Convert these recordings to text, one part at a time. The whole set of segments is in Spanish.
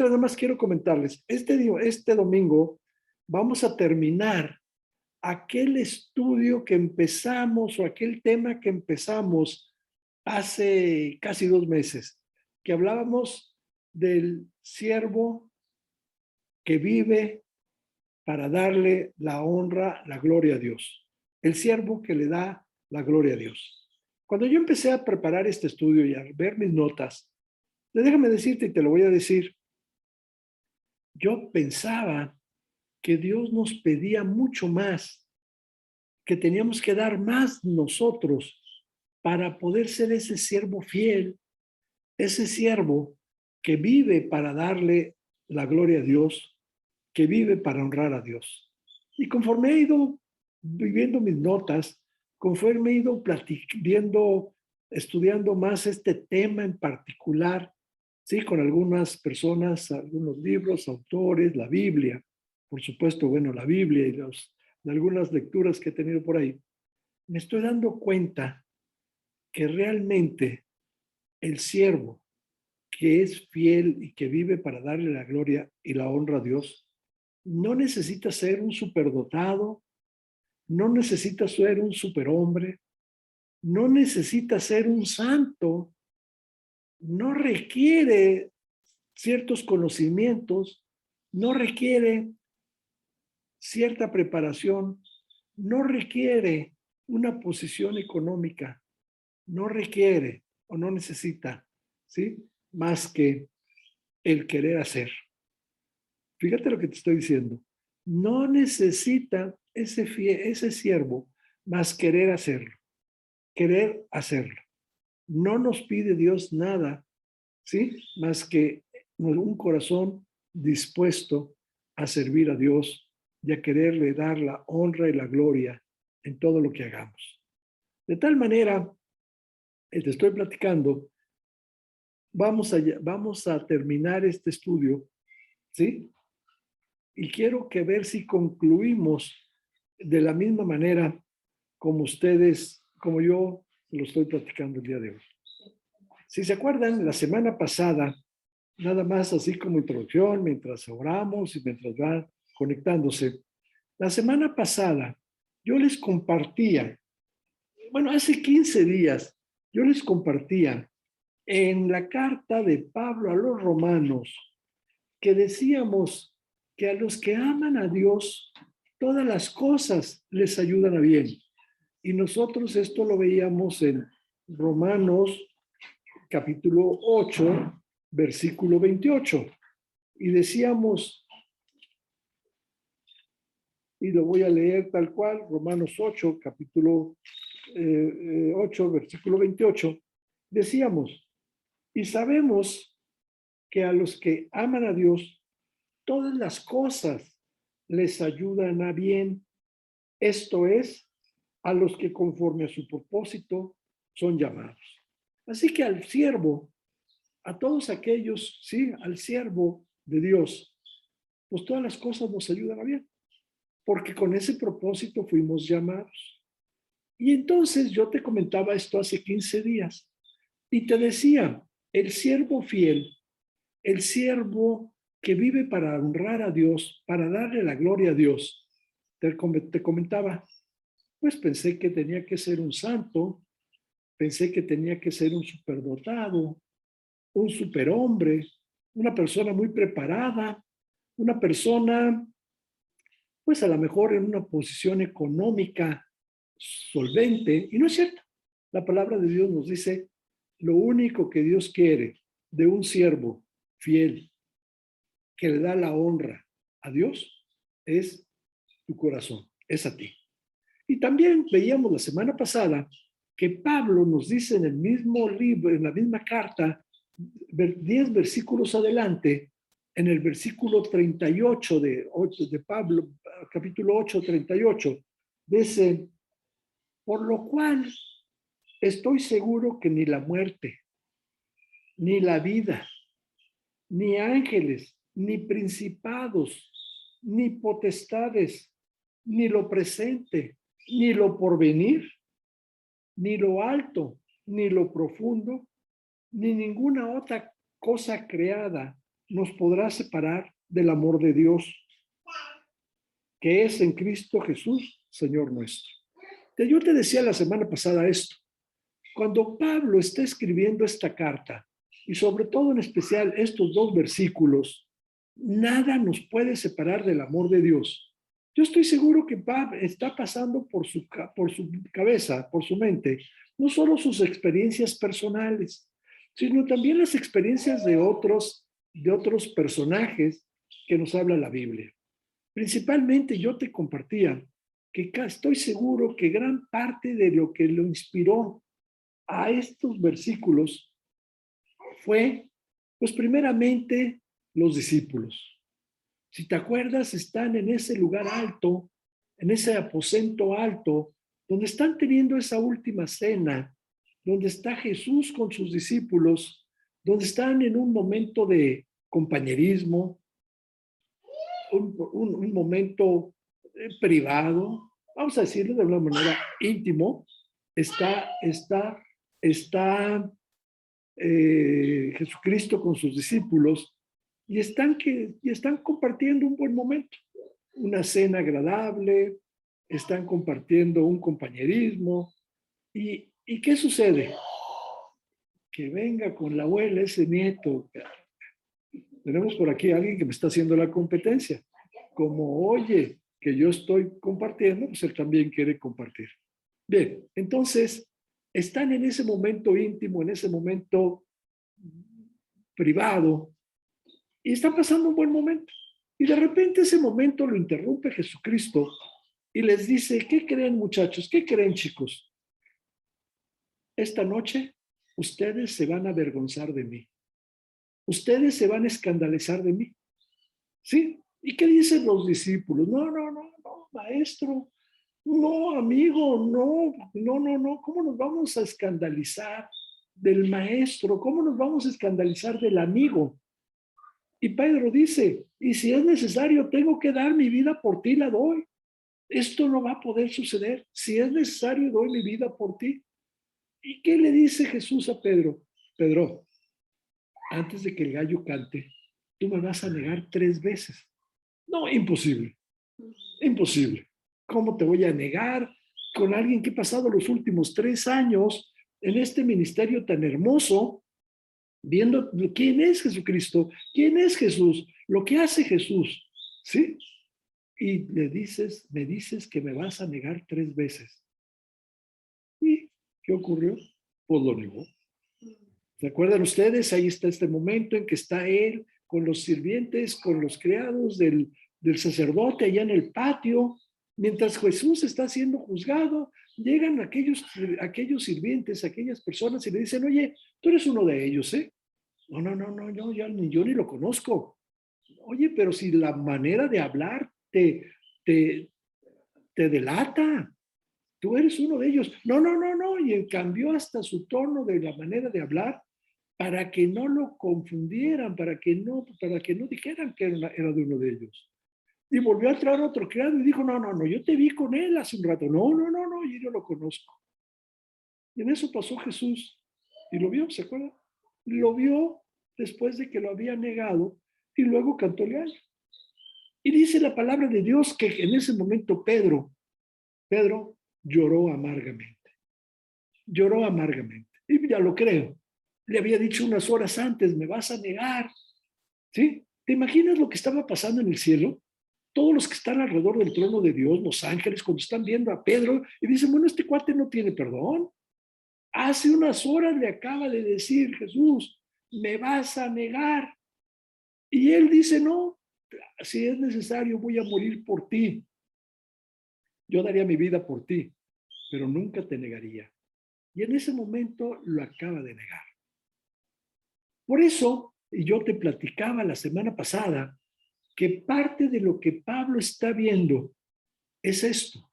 mientras nada más quiero comentarles, este domingo vamos a terminar aquel estudio que empezamos o aquel tema que empezamos hace casi 2 meses, que hablábamos del siervo que vive para darle la honra, la gloria a Dios. El siervo que le da la gloria a Dios. Cuando yo empecé a preparar este estudio y a ver mis notas, déjame decirte y te lo voy a decir, yo pensaba que Dios nos pedía mucho más, que teníamos que dar más nosotros para poder ser ese siervo fiel, ese siervo que vive para darle la gloria a Dios, que vive para honrar a Dios. Y conforme he ido viviendo mis notas, conforme he ido viendo, estudiando más este tema en particular, sí, con algunas personas, algunos libros, autores, la Biblia, por supuesto, bueno, la Biblia y algunas lecturas que he tenido por ahí, me estoy dando cuenta que realmente el siervo que es fiel y que vive para darle la gloria y la honra a Dios, no necesita ser un superdotado, no necesita ser un superhombre, no necesita ser un santo, no requiere ciertos conocimientos, no requiere cierta preparación, no requiere una posición económica, no requiere o no necesita, ¿sí? Más que el querer hacer. Fíjate lo que te estoy diciendo. No necesita ese siervo más querer hacerlo, querer hacerlo. No nos pide Dios nada, ¿sí? Más que un corazón dispuesto a servir a Dios y a quererle dar la honra y la gloria en todo lo que hagamos. De tal manera, te estoy platicando, vamos a terminar este estudio, ¿sí? Y quiero que ver si concluimos de la misma manera como ustedes, como yo lo estoy platicando el día de hoy. Si se acuerdan, la semana pasada, nada más así como introducción, mientras oramos y mientras van conectándose, la semana pasada yo les compartía, bueno, hace 15 días, yo les compartía en la carta de Pablo a los romanos que decíamos que a los que aman a Dios, todas las cosas les ayudan a bien. Y nosotros esto lo veíamos en Romanos capítulo 8, versículo 28. Y decíamos, y lo voy a leer tal cual, Romanos 8, capítulo 8, versículo 28, decíamos, y sabemos que a los que aman a Dios, todas las cosas les ayudan a bien. Esto es, a los que conforme a su propósito son llamados. Así que al siervo, a todos aquellos, sí, al siervo de Dios, pues todas las cosas nos ayudan a bien, porque con ese propósito fuimos llamados. Y entonces yo te comentaba esto hace 15 días y te decía, el siervo fiel, el siervo que vive para honrar a Dios, para darle la gloria a Dios, te comentaba, pues pensé que tenía que ser un santo, pensé que tenía que ser un superdotado, un superhombre, una persona muy preparada, una persona, pues a lo mejor en una posición económica solvente, y no es cierto. La palabra de Dios nos dice, lo único que Dios quiere de un siervo fiel que le da la honra a Dios es tu corazón, es a ti. Y también veíamos la semana pasada que Pablo nos dice en el mismo libro, en la misma carta, 10 versículos adelante, en el versículo 38 de Pablo, capítulo 8, 38, dice, por lo cual estoy seguro que ni la muerte, ni la vida, ni ángeles, ni principados, ni potestades, ni lo presente, ni lo porvenir, ni lo alto, ni lo profundo, ni ninguna otra cosa creada nos podrá separar del amor de Dios, que es en Cristo Jesús, Señor nuestro? Yo te decía la semana pasada esto. Cuando Pablo está escribiendo esta carta, y sobre todo en especial estos dos versículos, nada nos puede separar del amor de Dios. Yo estoy seguro que Pablo está pasando por su cabeza, por su mente, no solo sus experiencias personales, sino también las experiencias de otros personajes que nos habla la Biblia. Principalmente yo te compartía que estoy seguro que gran parte de lo que lo inspiró a estos versículos fue, pues primeramente, los discípulos. Si te acuerdas, están en ese lugar alto, en ese aposento alto, donde están teniendo esa última cena, donde está Jesús con sus discípulos, donde están en un momento de compañerismo, un momento privado, vamos a decirlo de una manera íntimo, está Jesucristo con sus discípulos y están compartiendo un buen momento, una cena agradable, están compartiendo un compañerismo. ¿Y qué sucede? Que venga con la abuela ese nieto. Tenemos por aquí a alguien que me está haciendo la competencia. Como oye que yo estoy compartiendo, pues él también quiere compartir. Bien, entonces están en ese momento íntimo, en ese momento privado, y están pasando un buen momento. Y de repente ese momento lo interrumpe Jesucristo y les dice, ¿qué creen muchachos? ¿Qué creen chicos? Esta noche ustedes se van a avergonzar de mí. Ustedes se van a escandalizar de mí. ¿Sí? ¿Y qué dicen los discípulos? No, maestro. No, amigo, no. ¿Cómo nos vamos a escandalizar del maestro? ¿Cómo nos vamos a escandalizar del amigo? Y Pedro dice, y si es necesario, tengo que dar mi vida por ti, la doy. Esto no va a poder suceder. Si es necesario, doy mi vida por ti. ¿Y qué le dice Jesús a Pedro? Pedro, antes de que el gallo cante, tú me vas a negar 3 veces. No, imposible. Imposible. ¿Cómo te voy a negar con alguien que ha pasado los últimos 3 años en este ministerio tan hermoso, viendo quién es Jesucristo, quién es Jesús, lo que hace Jesús, ¿sí? Y me dices que me vas a negar 3 veces. ¿Y qué ocurrió? Pues lo negó. ¿Se acuerdan ustedes? Ahí está este momento en que está él con los sirvientes, con los criados del sacerdote allá en el patio. Mientras Jesús está siendo juzgado, llegan aquellos sirvientes, aquellas personas y le dicen, oye, tú eres uno de ellos, ¿eh? No, yo ni lo conozco. Oye, pero si la manera de hablar te delata, tú eres uno de ellos. No, y cambió hasta su tono de la manera de hablar para que no lo confundieran, para que no dijeran que era de uno de ellos. Y volvió a traer otro criado y dijo, no, yo te vi con él hace un rato. No, yo no lo conozco. Y en eso pasó Jesús y lo vio, ¿se acuerdan? Lo vio después de que lo había negado y luego cantó el gallo. Y dice la palabra de Dios que en ese momento Pedro lloró amargamente. Lloró amargamente. Y ya lo creo. Le había dicho unas horas antes, me vas a negar. ¿Sí? ¿Te imaginas lo que estaba pasando en el cielo? Todos los que están alrededor del trono de Dios, los ángeles, cuando están viendo a Pedro y dicen, bueno, este cuate no tiene perdón. Hace unas horas le acaba de decir Jesús, me vas a negar. Y él dice, no, si es necesario voy a morir por ti. Yo daría mi vida por ti, pero nunca te negaría. Y en ese momento lo acaba de negar. Por eso, y yo te platicaba la semana pasada, que parte de lo que Pablo está viendo es esto.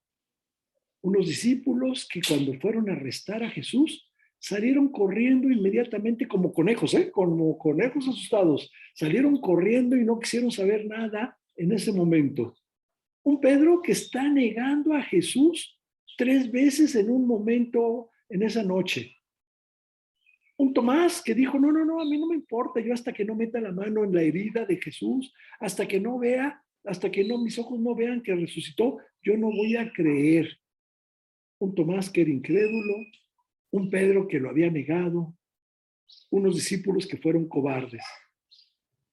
Unos discípulos que cuando fueron a arrestar a Jesús, salieron corriendo inmediatamente como conejos, como conejos asustados. Salieron corriendo y no quisieron saber nada en ese momento. Un Pedro que está negando a Jesús 3 veces en un momento, en esa noche. Un Tomás que dijo, no, no, no, a mí no me importa, yo hasta que no meta la mano en la herida de Jesús, hasta que no vea, hasta que no, mis ojos no vean que resucitó, yo no voy a creer. Un Tomás que era incrédulo, un Pedro que lo había negado, unos discípulos que fueron cobardes.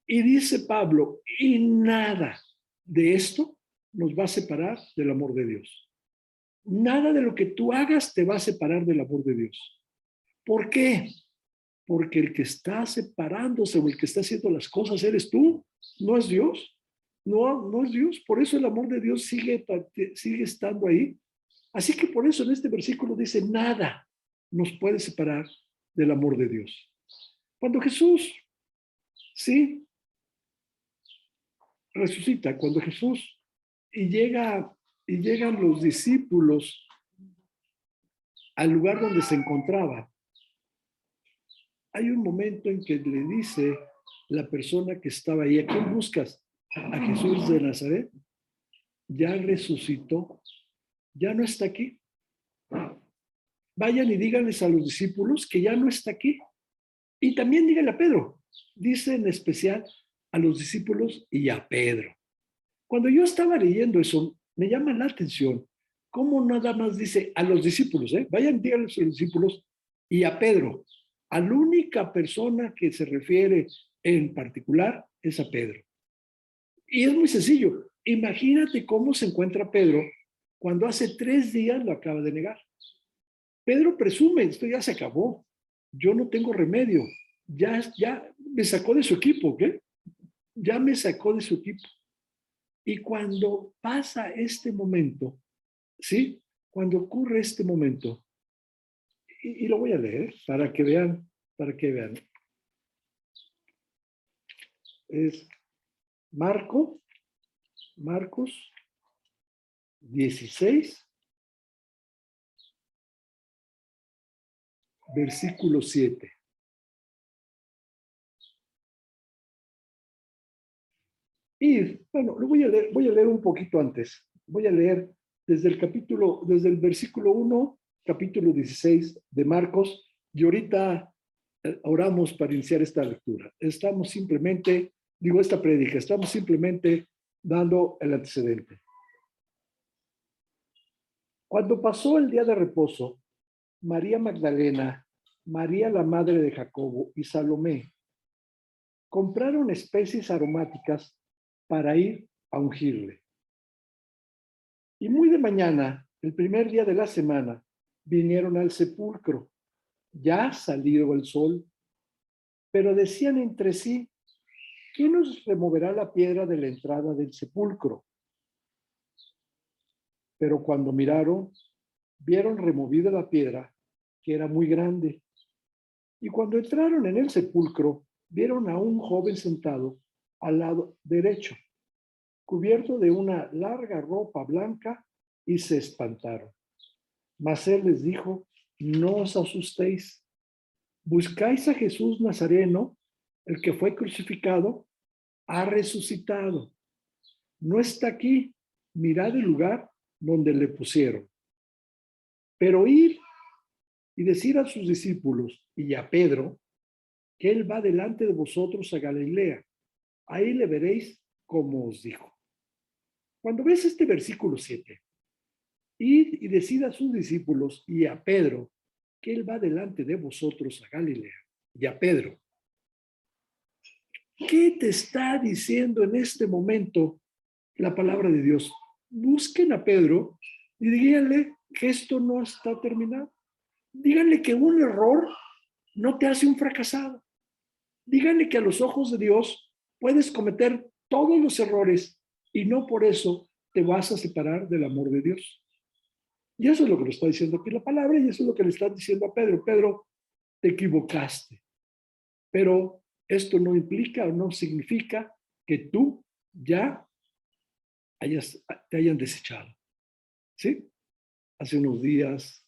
Y dice Pablo, y nada de esto nos va a separar del amor de Dios. Nada de lo que tú hagas te va a separar del amor de Dios. ¿Por qué? Porque el que está separándose o el que está haciendo las cosas eres tú, no es Dios. No, no es Dios. Por eso el amor de Dios sigue estando ahí. Así que por eso en este versículo dice, nada nos puede separar del amor de Dios. Cuando Jesús, sí, resucita, cuando Jesús y llegan los discípulos al lugar donde se encontraba, hay un momento en que le dice la persona que estaba ahí, ¿a quién buscas? A Jesús de Nazaret. Ya resucitó, ya no está aquí. Vayan y díganles a los discípulos que ya no está aquí. Y también díganle a Pedro, dice en especial a los discípulos y a Pedro. Cuando yo estaba leyendo eso, me llama la atención cómo nada más dice a los discípulos, vayan, díganles a los discípulos y a Pedro. A la única persona que se refiere en particular es a Pedro. Y es muy sencillo. Imagínate cómo se encuentra Pedro cuando hace 3 días lo acaba de negar. Pedro presume, esto ya se acabó. Yo no tengo remedio. Ya me sacó de su equipo, ¿qué? Ya me sacó de su equipo. Y cuando pasa este momento, ¿sí? Cuando ocurre este momento, y lo voy a leer para que vean. Es Marcos 16, versículo 7. Y bueno, lo voy a leer un poquito antes. Voy a leer desde el versículo 1, capítulo 16 de Marcos, y ahorita oramos para iniciar esta lectura. Esta prédica, estamos simplemente dando el antecedente. Cuando pasó el día de reposo, María Magdalena, María la madre de Jacobo y Salomé compraron especies aromáticas para ir a ungirle. Y muy de mañana, el primer día de la semana, vinieron al sepulcro, ya salido el sol, pero decían entre sí, ¿quién nos removerá la piedra de la entrada del sepulcro? Pero cuando miraron, vieron removida la piedra, que era muy grande. Y cuando entraron en el sepulcro, vieron a un joven sentado al lado derecho, cubierto de una larga ropa blanca, y se espantaron. Mas él les dijo, no os asustéis. Buscáis a Jesús Nazareno, el que fue crucificado, ha resucitado. No está aquí. Mirad el lugar donde le pusieron. Pero ir y decir a sus discípulos y a Pedro que él va delante de vosotros a Galilea. Ahí le veréis como os dijo. Cuando ves este versículo 7, id y decid a sus discípulos y a Pedro que él va delante de vosotros a Galilea. Y a Pedro, ¿qué te está diciendo en este momento la palabra de Dios? Busquen a Pedro y díganle que esto no está terminado. Díganle que un error no te hace un fracasado. Díganle que a los ojos de Dios puedes cometer todos los errores y no por eso te vas a separar del amor de Dios. Y eso es lo que le está diciendo aquí la palabra, y eso es lo que le está diciendo a Pedro. Pedro, te equivocaste, pero esto no implica o no significa que tú ya te hayan desechado. ¿Sí? Hace unos días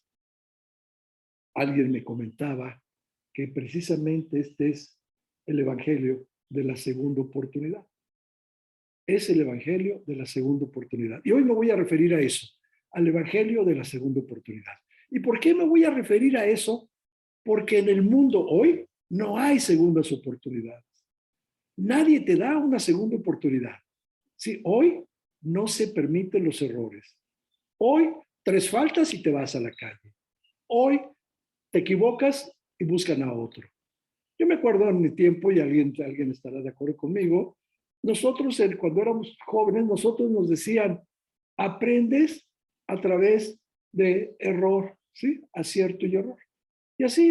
alguien me comentaba que precisamente este es el evangelio de la segunda oportunidad. Es el evangelio de la segunda oportunidad. Y hoy me voy a referir a eso, al evangelio de la segunda oportunidad. ¿Y por qué me voy a referir a eso? Porque en el mundo hoy no hay segundas oportunidades. Nadie te da una segunda oportunidad. Sí, hoy no se permiten los errores. Hoy 3 faltas y te vas a la calle. Hoy te equivocas y buscan a otro. Yo me acuerdo en mi tiempo, y alguien estará de acuerdo conmigo, nosotros cuando éramos jóvenes, nosotros nos decían, aprendes a través de error, ¿sí? Acierto y error. Y así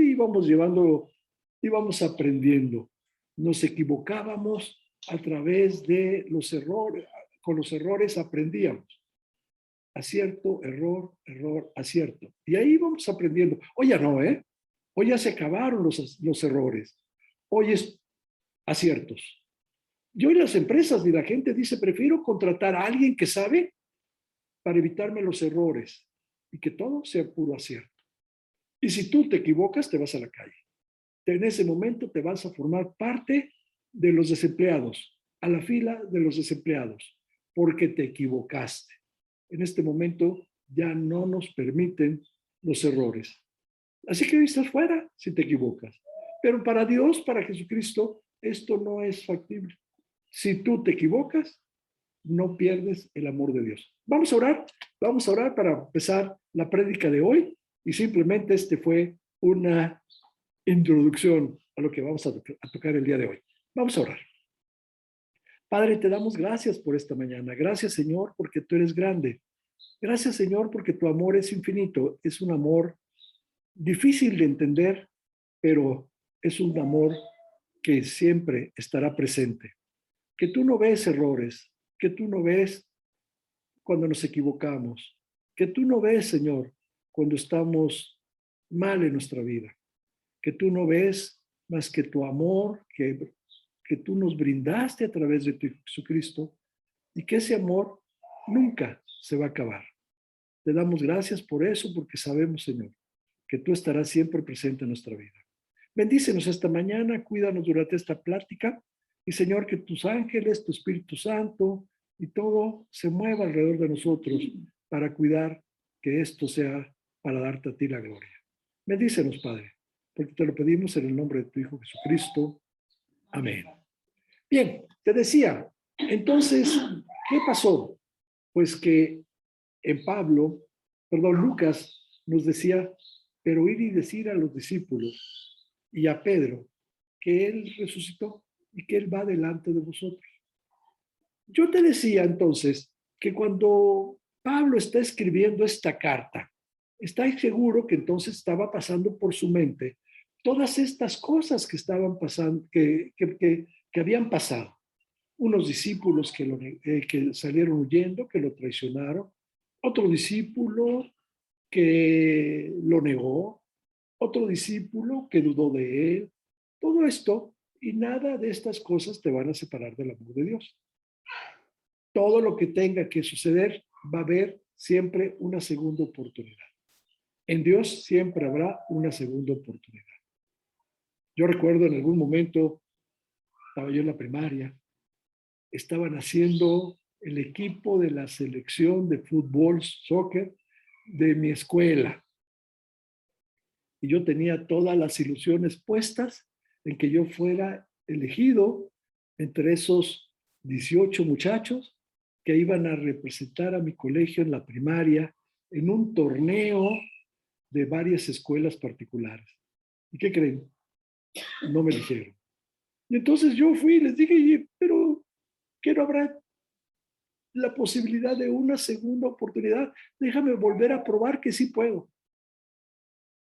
íbamos aprendiendo. Nos equivocábamos a través de los errores, con los errores aprendíamos. Acierto, error, error, acierto. Y ahí vamos aprendiendo. Hoy ya no, ¿eh? Hoy ya se acabaron los errores. Hoy es aciertos. Y hoy las empresas y la gente dice, prefiero contratar a alguien que sabe para evitarme los errores y que todo sea puro acierto. Y si tú te equivocas, te vas a la calle. En ese momento te vas a formar parte de los desempleados, a la fila de los desempleados, porque te equivocaste. En este momento ya no nos permiten los errores. Así que hoy estás fuera si te equivocas. Pero para Dios, para Jesucristo, esto no es factible. Si tú te equivocas, no pierdes el amor de Dios. Vamos a orar para empezar la prédica de hoy y simplemente este fue una introducción a lo que vamos a tocar el día de hoy. Vamos a orar. Padre, te damos gracias por esta mañana. Gracias, Señor, porque tú eres grande. Gracias, Señor, porque tu amor es infinito. Es un amor difícil de entender, pero es un amor que siempre estará presente. Que tú no ves errores, que tú no ves cuando nos equivocamos, que tú no ves, Señor, cuando estamos mal en nuestra vida, que tú no ves más que tu amor, que tú nos brindaste a través de tu Jesucristo y que ese amor nunca se va a acabar. Te damos gracias por eso, porque sabemos, Señor, que tú estarás siempre presente en nuestra vida. Bendícenos esta mañana, cuídanos durante esta plática y, Señor, que tus ángeles, tu Espíritu Santo y todo se mueva alrededor de nosotros para cuidar que esto sea para darte a ti la gloria. Bendícenos, Padre, porque te lo pedimos en el nombre de tu Hijo Jesucristo. Amén. Bien, te decía, entonces, ¿qué pasó? Pues que en Lucas nos decía, pero ir y decir a los discípulos y a Pedro que él resucitó y que él va delante de vosotros. Yo te decía entonces que cuando Pablo está escribiendo esta carta, está seguro que entonces estaba pasando por su mente todas estas cosas que estaban pasando, que habían pasado. Unos discípulos que salieron huyendo, que lo traicionaron, otro discípulo que lo negó, otro discípulo que dudó de él. Todo esto y nada de estas cosas te van a separar del amor de Dios. Todo lo que tenga que suceder va a haber siempre una segunda oportunidad. En Dios siempre habrá una segunda oportunidad. Yo recuerdo en algún momento, estaba yo en la primaria, estaban haciendo el equipo de la selección de fútbol, soccer de mi escuela. Y yo tenía todas las ilusiones puestas en que yo fuera elegido entre esos 18 muchachos que iban a representar a mi colegio en la primaria en un torneo de varias escuelas particulares. ¿Y qué creen? No me dijeron. Y entonces yo fui y les dije, pero ¿qué no habrá la posibilidad de una segunda oportunidad? Déjame volver a probar que sí puedo.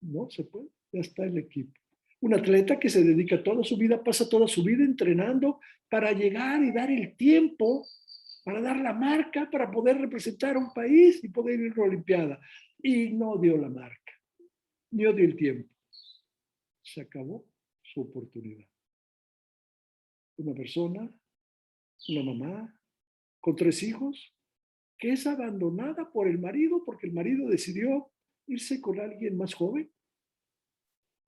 No se puede, ya está el equipo. Un atleta que se dedica toda su vida, pasa toda su vida entrenando para llegar y dar el tiempo, para dar la marca, para poder representar a un país y poder ir a la Olimpiada. Y no dio la marca, no dio el tiempo. Se acabó su oportunidad. Una persona, una mamá, con 3 hijos, que es abandonada por el marido porque el marido decidió irse con alguien más joven,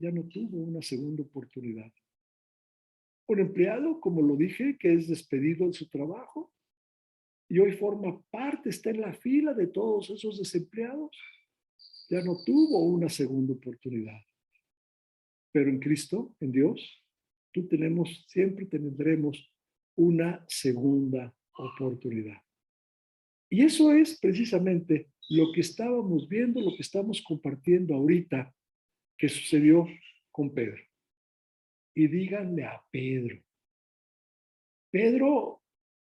ya no tuvo una segunda oportunidad. Un empleado, como lo dije, que es despedido de su trabajo y hoy forma parte, está en la fila de todos esos desempleados, ya no tuvo una segunda oportunidad. Pero en Cristo, en Dios, siempre tendremos una segunda oportunidad. Y eso es precisamente lo que estábamos viendo, lo que estamos compartiendo ahorita, que sucedió con Pedro. Y díganle a Pedro. Pedro,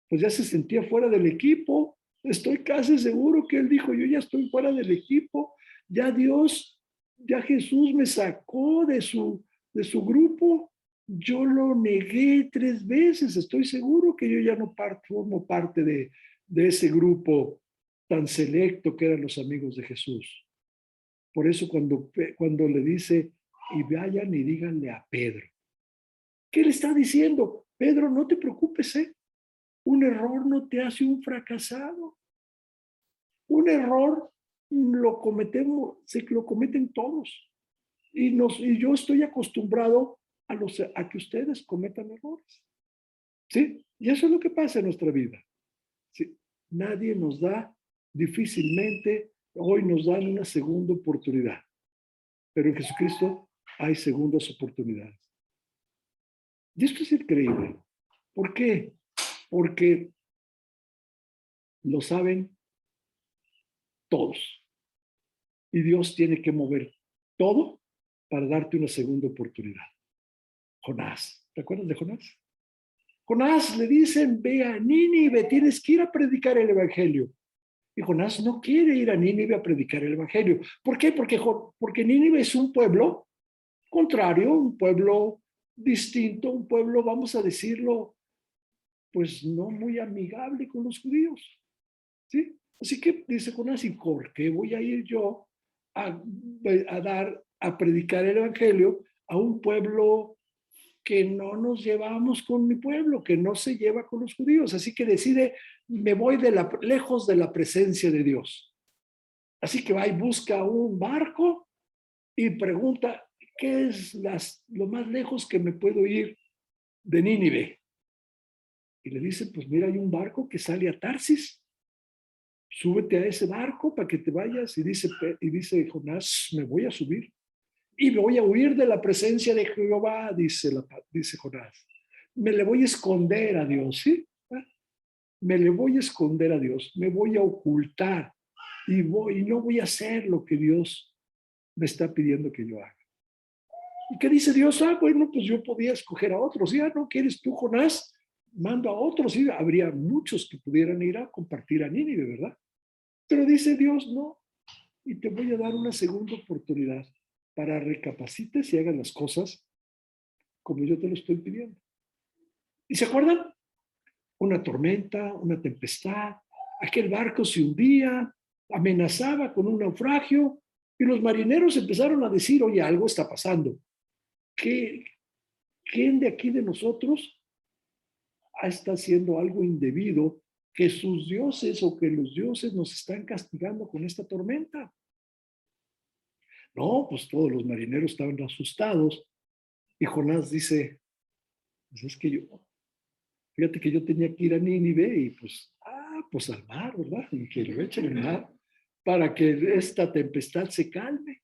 pues ya se sentía fuera del equipo. Estoy casi seguro que él dijo, yo ya estoy fuera del equipo. Ya Dios, ya Jesús me sacó de su grupo. Yo lo negué 3 veces. Estoy seguro que yo ya no formo parte de ese grupo tan selecto que eran los amigos de Jesús. Por eso cuando le dice, y vayan y díganle a Pedro. ¿Qué le está diciendo? Pedro, no te preocupes, ¿eh? Un error no te hace un fracasado. Un error lo cometen todos. Y yo estoy acostumbrado a que ustedes cometan errores. ¿Sí? Y eso es lo que pasa en nuestra vida. ¿Sí? Nadie nos da, difícilmente, hoy nos dan una segunda oportunidad. Pero en Jesucristo hay segundas oportunidades. Y esto es increíble. ¿Por qué? Porque lo saben todos. Y Dios tiene que mover todo para darte una segunda oportunidad. Jonás, ¿te acuerdas de Jonás? Jonás le dicen, ve a Nínive, tienes que ir a predicar el evangelio. Y Jonás no quiere ir a Nínive a predicar el evangelio. ¿Por qué? Porque Nínive es un pueblo contrario, un pueblo distinto, un pueblo, vamos a decirlo, pues no muy amigable con los judíos. ¿Sí? Así que dice Jonás, ¿y por qué voy a ir yo a predicar el evangelio a un pueblo que no nos llevamos con mi pueblo, que no se lleva con los judíos? Así que decide, me voy lejos de la presencia de Dios. Así que va y busca un barco y pregunta, ¿qué es lo más lejos que me puedo ir de Nínive? Y le dice, pues mira, hay un barco que sale a Tarsis. Súbete a ese barco para que te vayas. Y dice Jonás, me voy a subir. Y me voy a huir de la presencia de Jehová, dice Jonás. Me le voy a esconder a Dios, ¿sí? Me le voy a esconder a Dios. Me voy a ocultar. Y no voy a hacer lo que Dios me está pidiendo que yo haga. ¿Y qué dice Dios? Bueno, pues yo podía escoger a otros. Ya no quieres tú, Jonás, mando a otros. Y habría muchos que pudieran ir a compartir a Nínive, ¿verdad? Pero dice Dios, no, y te voy a dar una segunda oportunidad para recapacites y hagas las cosas como yo te lo estoy pidiendo. ¿Y se acuerdan? Una tormenta, una tempestad, aquel barco se hundía, amenazaba con un naufragio, y los marineros empezaron a decir, oye, algo está pasando. ¿Quién de aquí de nosotros está haciendo algo indebido, que sus dioses o que los dioses nos están castigando con esta tormenta? No, pues todos los marineros estaban asustados. Y Jonás dice, pues es que fíjate que yo tenía que ir a Nínive y pues al mar, ¿verdad? Y que lo echen al mar para que esta tempestad se calme.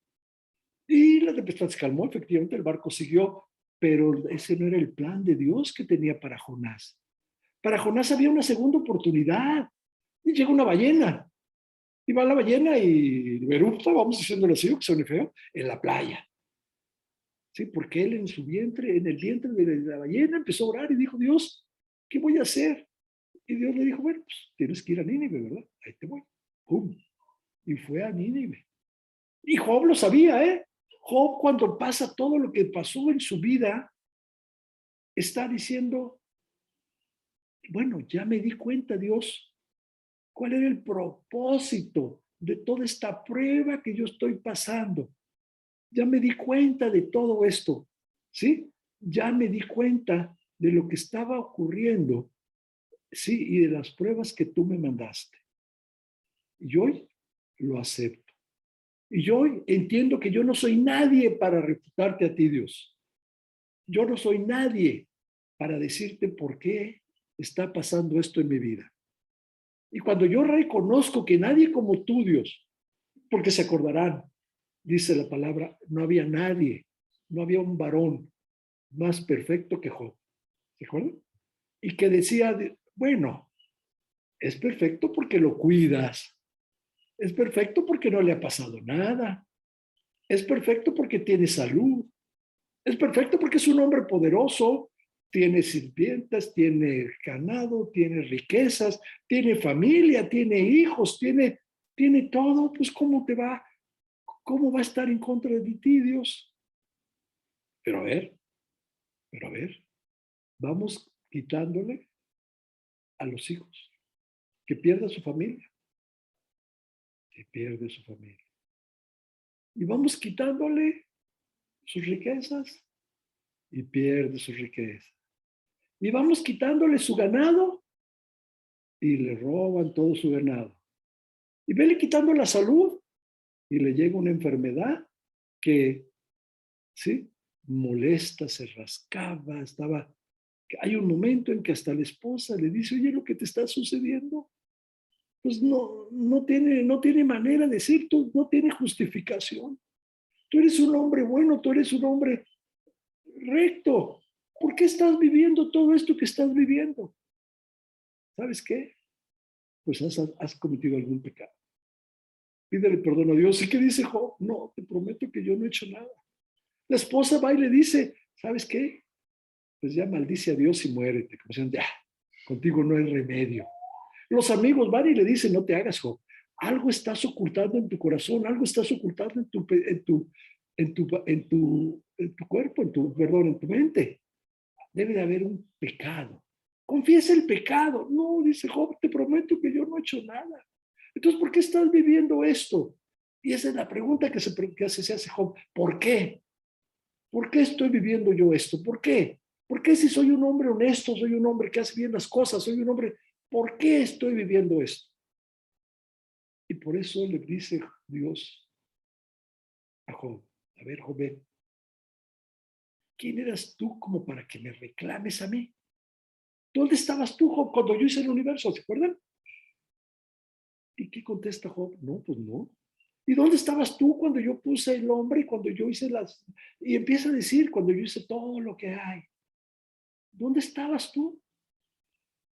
Y la tempestad se calmó, efectivamente el barco siguió, pero ese no era el plan de Dios que tenía para Jonás. Para Jonás había una segunda oportunidad. Y llega una ballena. Y va la ballena y erupta, vamos diciéndolo así, que suene feo, en la playa. ¿Sí? Porque él en el vientre de la ballena empezó a orar y dijo, Dios, ¿qué voy a hacer? Y Dios le dijo, bueno, pues tienes que ir a Nínive, ¿verdad? Ahí te voy. ¡Pum! Y fue a Nínive. Y Job lo sabía, ¿eh? Job, cuando pasa todo lo que pasó en su vida, está diciendo, bueno, ya me di cuenta, Dios, cuál era el propósito de toda esta prueba que yo estoy pasando. Ya me di cuenta de todo esto, ¿sí? Ya me di cuenta de lo que estaba ocurriendo, ¿sí? Y de las pruebas que tú me mandaste. Y hoy lo acepto. Y hoy entiendo que yo no soy nadie para refutarte a ti, Dios. Yo no soy nadie para decirte por qué está pasando esto en mi vida. Y cuando yo reconozco que nadie como tú, Dios, porque se acordarán, dice la palabra, no había nadie no había un varón más perfecto que Job. ¿Se acuerdan? Y que decía, bueno, es perfecto porque lo cuidas, es perfecto porque no le ha pasado nada, es perfecto porque tiene salud, es perfecto porque es un hombre poderoso, tiene sirvientas, tiene ganado, tiene riquezas, tiene familia, tiene hijos, tiene todo. Pues ¿cómo te va? ¿Cómo va a estar en contra de ti, Dios? Pero a ver, pero a ver, vamos quitándole a los hijos, que pierda su familia, que pierde su familia. Y vamos quitándole sus riquezas y pierde su riqueza. Y vamos quitándole su ganado y le roban todo su ganado. Y vele quitando la salud y le llega una enfermedad que, ¿sí? Molesta, se rascaba, estaba... Hay un momento en que hasta la esposa le dice, oye, lo que te está sucediendo, pues no tiene manera de decir, tú no tiene justificación. Tú eres un hombre bueno, tú eres un hombre recto. ¿Por qué estás viviendo todo esto que estás viviendo? ¿Sabes qué? Pues has cometido algún pecado. Pídele perdón a Dios. ¿Y qué dice Job? No, te prometo que yo no he hecho nada. La esposa va y le dice, ¿sabes qué? Pues ya maldice a Dios y muérete. Como diciendo, ya, contigo no hay remedio. Los amigos van y le dicen, no te hagas, Job. Algo estás ocultando en tu corazón, algo estás ocultando en tu cuerpo, en tu mente. Debe de haber un pecado. Confiesa el pecado. No, dice Job, te prometo que yo no he hecho nada. Entonces, ¿por qué estás viviendo esto? Y esa es la pregunta que se hace Job. ¿Por qué? ¿Por qué estoy viviendo yo esto? ¿Por qué? ¿Por qué si soy un hombre honesto, soy un hombre que hace bien las cosas, soy un hombre, ¿por qué estoy viviendo esto? Y por eso le dice Dios a Job, a ver, Job, ¿quién eras tú como para que me reclames a mí? ¿Dónde estabas tú, Job, cuando yo hice el universo? ¿Se acuerdan? ¿Y qué contesta Job? No, pues no. ¿Y dónde estabas tú cuando yo puse el hombre y cuando yo hice las... Y empieza a decir, cuando yo hice todo lo que hay. ¿Dónde estabas tú?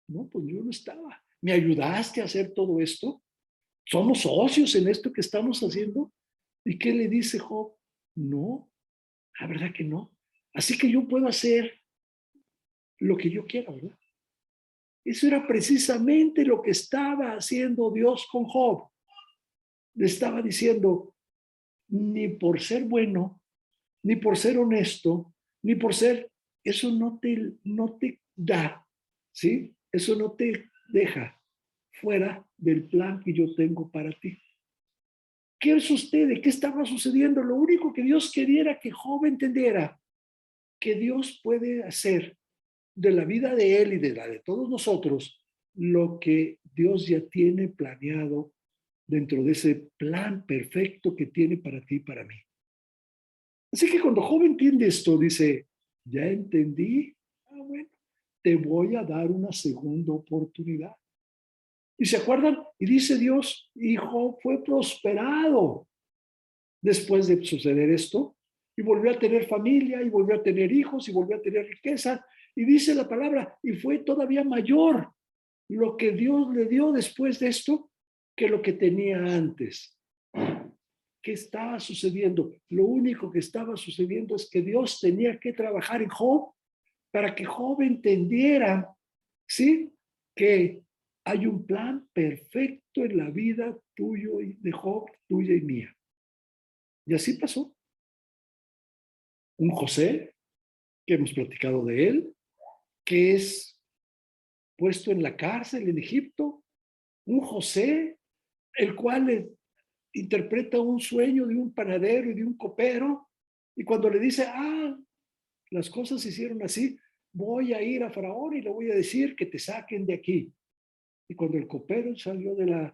No, pues yo no estaba. ¿Me ayudaste a hacer todo esto? ¿Somos socios en esto que estamos haciendo? ¿Y qué le dice Job? No, la verdad que no. Así que yo puedo hacer lo que yo quiera, ¿verdad? Eso era precisamente lo que estaba haciendo Dios con Job. Le estaba diciendo, ni por ser bueno, ni por ser honesto, ni por ser, eso no te da, ¿sí? Eso no te deja fuera del plan que yo tengo para ti. ¿Qué sucede? ¿Qué estaba sucediendo? Lo único que Dios quería era que Job entendiera que Dios puede hacer de la vida de él y de la de todos nosotros lo que Dios ya tiene planeado dentro de ese plan perfecto que tiene para ti y para mí. Así que cuando Job entiende esto, dice, ya entendí, bueno, te voy a dar una segunda oportunidad. ¿Y se acuerdan? Y dice Dios, y Job fue prosperado después de suceder esto, y volvió a tener familia, y volvió a tener hijos, y volvió a tener riqueza, y dice la palabra, y fue todavía mayor lo que Dios le dio después de esto que lo que tenía antes. ¿Qué estaba sucediendo? Lo único que estaba sucediendo es que Dios tenía que trabajar en Job para que Job entendiera, ¿sí? Que hay un plan perfecto en la vida tuyo y de Job, tuya y mía. Y así pasó. Un José, que hemos platicado de él, que es puesto en la cárcel en Egipto. Un José, el cual interpreta un sueño de un panadero y de un copero, y cuando le dice, las cosas se hicieron así, voy a ir a Faraón y le voy a decir que te saquen de aquí. Y cuando el copero salió de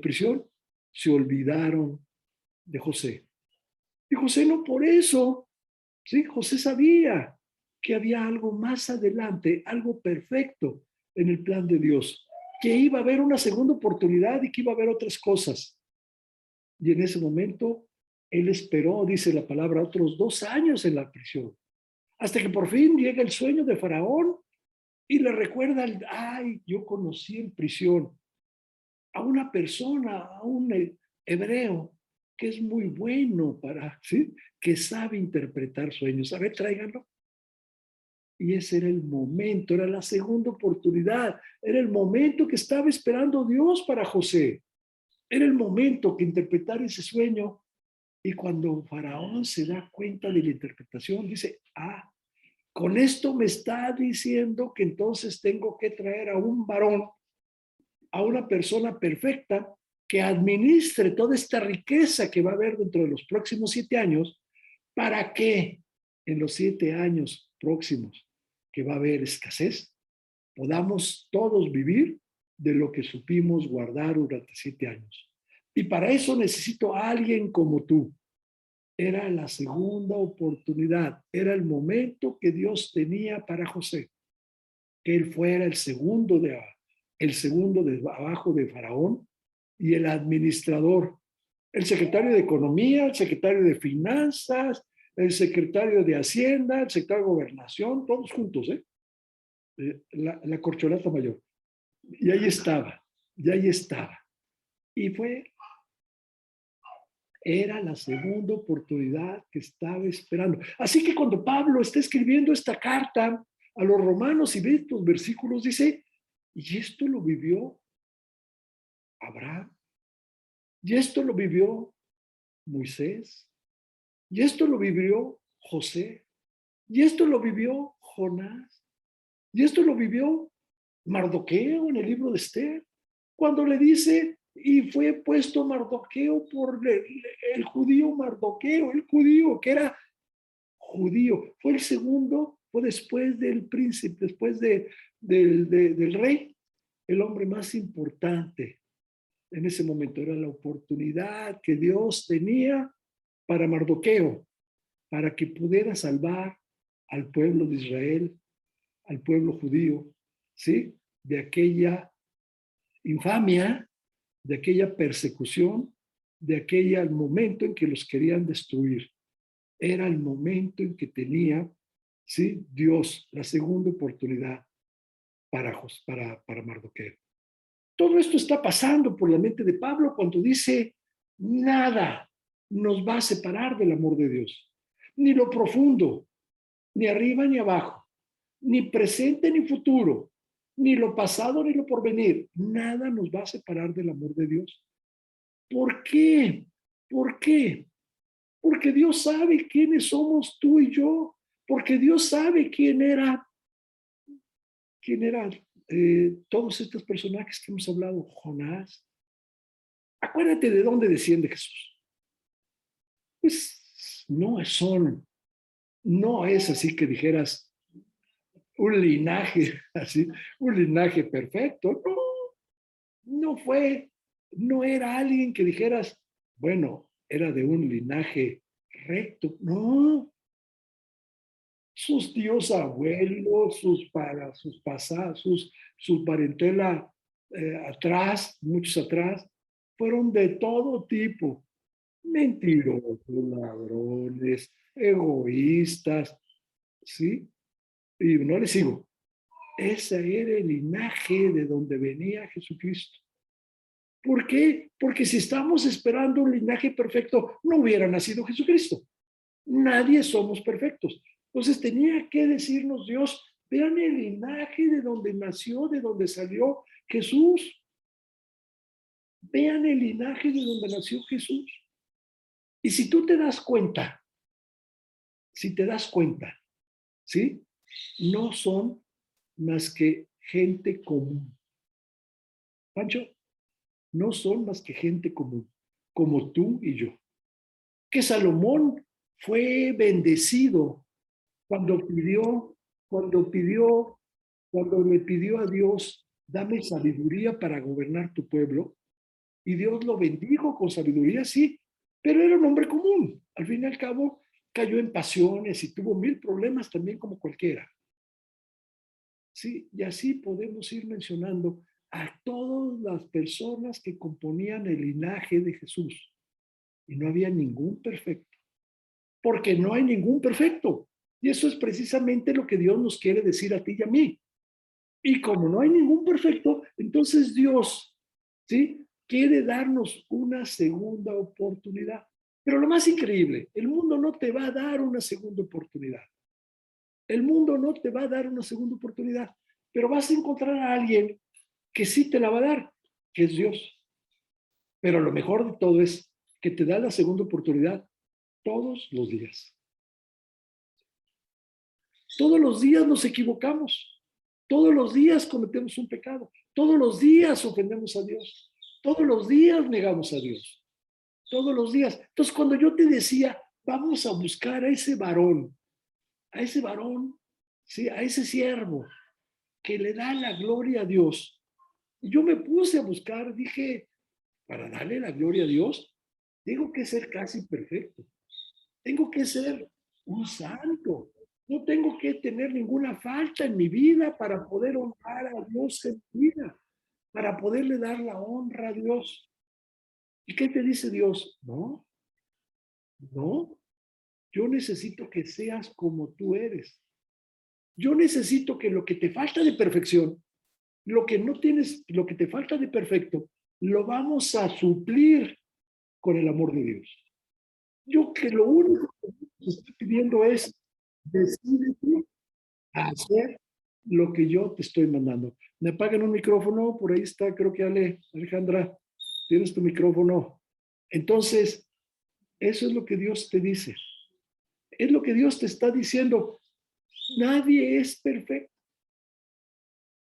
prisión, se olvidaron de José. Y José no por eso, ¿sí? José sabía que había algo más adelante, algo perfecto en el plan de Dios, que iba a haber una segunda oportunidad y que iba a haber otras cosas. Y en ese momento Él esperó, dice la palabra, otros 2 años en la prisión, hasta que por fin llega el sueño de Faraón y le recuerda, ay, yo conocí en prisión a una persona, a un hebreo, que es muy bueno para, ¿sí? Que sabe interpretar sueños. A ver, tráiganlo. Y ese era el momento, era la segunda oportunidad, era el momento que estaba esperando Dios para José. Era el momento que interpretar ese sueño. Y cuando Faraón se da cuenta de la interpretación, dice, ah, con esto me está diciendo que entonces tengo que traer a un varón, a una persona perfecta que administre toda esta riqueza que va a haber dentro de los próximos 7 años, para que en los 7 años próximos que va a haber escasez, podamos todos vivir de lo que supimos guardar durante 7 años. Y para eso necesito a alguien como tú. Era la segunda oportunidad, era el momento que Dios tenía para José, que él fuera el segundo de abajo de Faraón y el administrador, el secretario de Economía, el secretario de Finanzas, el secretario de Hacienda, el secretario de Gobernación, todos juntos, ¿eh? La corcholata mayor. Y ahí estaba, y ahí estaba. Y era la segunda oportunidad que estaba esperando. Así que cuando Pablo está escribiendo esta carta a los romanos y ve estos versículos, dice, y esto lo vivió Abraham, y esto lo vivió Moisés, y esto lo vivió José, y esto lo vivió Jonás, y esto lo vivió Mardoqueo en el libro de Esther, cuando le dice, y fue puesto Mardoqueo por el judío Mardoqueo, el judío que era judío, fue el segundo, fue después del príncipe, después del rey, el hombre más importante en ese momento. Era la oportunidad que Dios tenía para Mardoqueo, para que pudiera salvar al pueblo de Israel, al pueblo judío, ¿sí? De aquella infamia, de aquella persecución, de aquel momento en que los querían destruir. Era el momento en que tenía, ¿sí? Dios la segunda oportunidad para Mardoqueo. Todo esto está pasando por la mente de Pablo cuando dice, nada nos va a separar del amor de Dios, ni lo profundo, ni arriba ni abajo, ni presente ni futuro, ni lo pasado ni lo porvenir. Nada nos va a separar del amor de Dios. ¿Por qué? ¿Por qué? Porque Dios sabe quiénes somos tú y yo, porque Dios sabe quién eran todos estos personajes que hemos hablado, Jonás. Acuérdate de dónde desciende Jesús. Pues no es así que dijeras un linaje, así, un linaje perfecto. No, no era alguien que dijeras, bueno, era de un linaje recto. No, sus tíos abuelos, sus pasados, su parentela atrás, muchos atrás, fueron de todo tipo. Mentirosos, ladrones, egoístas, ¿sí? Y no les sigo. Ese era el linaje de donde venía Jesucristo. ¿Por qué? Porque si estamos esperando un linaje perfecto, no hubiera nacido Jesucristo. Nadie somos perfectos. Entonces tenía que decirnos Dios, vean el linaje de donde nació, de donde salió Jesús. Vean el linaje de donde nació Jesús. Y si tú te das cuenta, si te das cuenta, ¿sí? No son más que gente común. Pancho, no son más que gente común, como tú y yo. Que Salomón fue bendecido cuando pidió, cuando pidió, cuando le pidió a Dios, dame sabiduría para gobernar tu pueblo, y Dios lo bendijo con sabiduría, sí, pero era un hombre común. Al fin y al cabo, cayó en pasiones y tuvo 1000 problemas también como cualquiera. Sí, y así podemos ir mencionando a todas las personas que componían el linaje de Jesús. y no había ningún perfecto, porque no hay ningún perfecto. Y eso es precisamente lo que Dios nos quiere decir a ti y a mí. Y como no hay ningún perfecto, entonces Dios, ¿sí? Quiere darnos una segunda oportunidad. Pero lo más increíble, el mundo no te va a dar una segunda oportunidad. El mundo no te va a dar una segunda oportunidad, pero vas a encontrar a alguien que sí te la va a dar, que es Dios. Pero lo mejor de todo es que te da la segunda oportunidad todos los días. Todos los días nos equivocamos. Todos los días cometemos un pecado. Todos los días ofendemos a Dios. Todos los días negamos a Dios. Todos los días. Entonces, cuando yo te decía, vamos a buscar a ese varón, ¿sí? A ese siervo que le da la gloria a Dios. Y yo me puse a buscar, dije, para darle la gloria a Dios, tengo que ser casi perfecto. Tengo que ser un santo. No tengo que tener ninguna falta en mi vida para poder honrar a Dios en mi vida, para poderle dar la honra a Dios. ¿Y qué te dice Dios? No, no, yo necesito que seas como tú eres. Yo necesito que lo que te falta de perfección, lo que no tienes, lo que te falta de perfecto, lo vamos a suplir con el amor de Dios. Yo que lo único que te estoy pidiendo es, decídete a hacer lo que yo te estoy mandando. Me apagan un micrófono, por ahí está, creo que Alejandra, tienes tu micrófono. Entonces, eso es lo que Dios te dice. Es lo que Dios te está diciendo. Nadie es perfecto.